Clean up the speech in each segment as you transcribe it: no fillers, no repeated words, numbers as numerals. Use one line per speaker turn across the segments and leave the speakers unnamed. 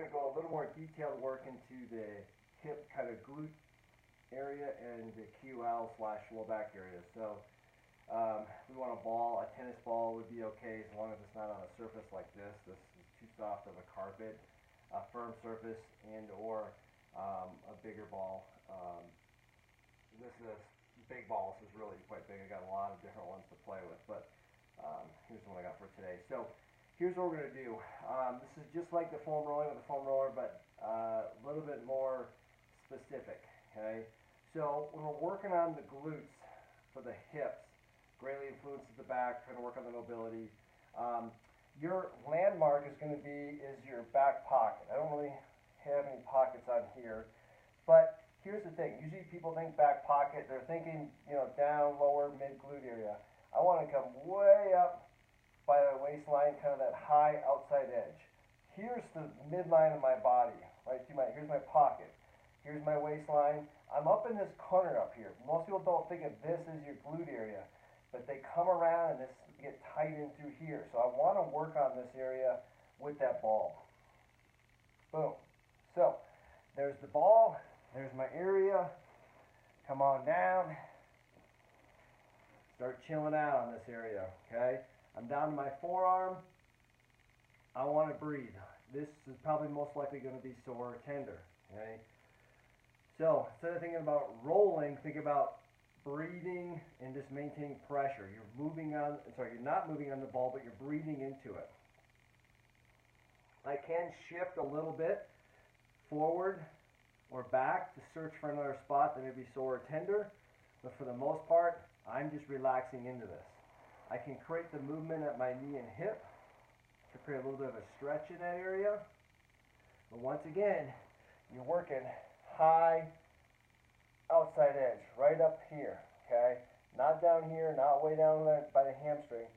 to go a little more detailed work into the hip kind of glute area and the QL slash low back area. So we want a ball, a tennis ball would be okay as long as it's not on a surface like this. This is too soft of a carpet, a firm surface, and or a bigger ball. This is a big ball. This is really quite big. I got a lot of different ones to play with, but here's the one I got for today. So here's what we're going to do. This is just like the foam rolling with the foam roller, but a little bit more specific. Okay. So when we're working on the glutes for the hips, greatly influences the back, trying to work on the mobility. Your landmark is going to be your back pocket. I don't really have any pockets on here, but here's the thing. Usually people think back pocket, they're thinking, down, lower, mid glute area. I want to come way up by the waistline, kind of that high outside edge. Here's the midline of my body, right? Here's my pocket. Here's my waistline. I'm up in this corner up here. Most people don't think of this as your glute area, but they come around and this get tight in through here. So I want to work on this area with that ball. Boom. So there's the ball. There's my area. Come on down. Start chilling out on this area. Okay. I'm down to my forearm. I want to breathe. This is probably most likely going to be sore or tender. Okay. So instead of thinking about rolling, think about breathing and just maintaining pressure. You're not moving on the ball, but you're breathing into it. I can shift a little bit forward or back to search for another spot that may be sore or tender, but for the most part, I'm just relaxing into this. I can create the movement at my knee and hip to create a little bit of a stretch in that area. But once again, you're working high outside edge, right up here, okay? Not down here, not way down by the hamstring,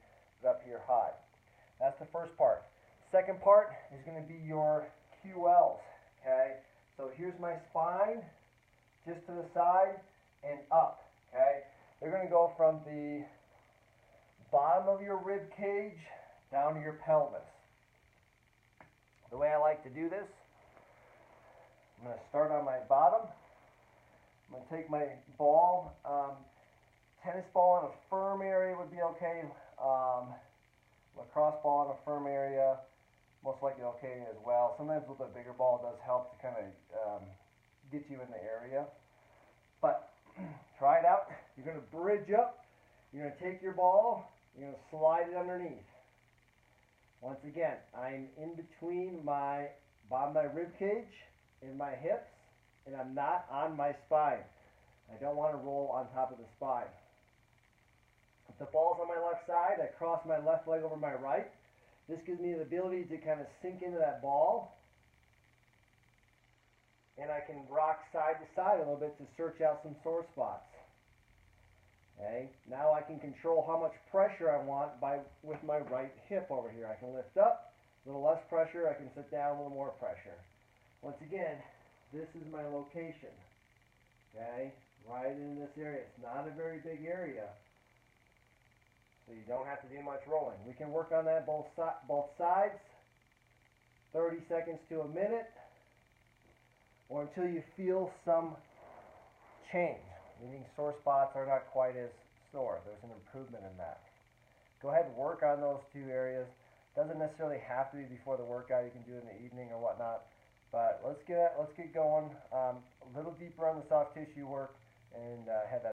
but up here high. That's the first part. Second part is going to be your QLs, okay? So here's my spine, just to the side and up, okay? They're going to go from the bottom of your rib cage down to your pelvis. The way I like to do this, I'm going to start on my bottom. I'm going to take my ball, tennis ball in a firm area would be okay, lacrosse ball in a firm area, most likely okay as well. Sometimes a little bit bigger ball does help to kind of get you in the area. But try it out. You're going to bridge up. You're going to take your ball. You're going to slide it underneath. Once again, I'm in between my bottom of my rib cage and my hips, and I'm not on my spine. I don't want to roll on top of the spine. If the ball's on my left side, I cross my left leg over my right. This gives me the ability to kind of sink into that ball, and I can rock side to side a little bit to search out some sore spots. Okay. Now I can control how much pressure I want with my right hip over here. I can lift up, a little less pressure. I can sit down, a little more pressure. Once again, this is my location. Okay, right in this area. It's not a very big area, so you don't have to do much rolling. We can work on that both sides, 30 seconds to a minute, or until you feel some change. Meaning sore spots are not quite as sore. There's an improvement in that. Go ahead and work on those two areas. Doesn't necessarily have to be before the workout. You can do it in the evening or whatnot. But let's get going a little deeper on the soft tissue work and have that.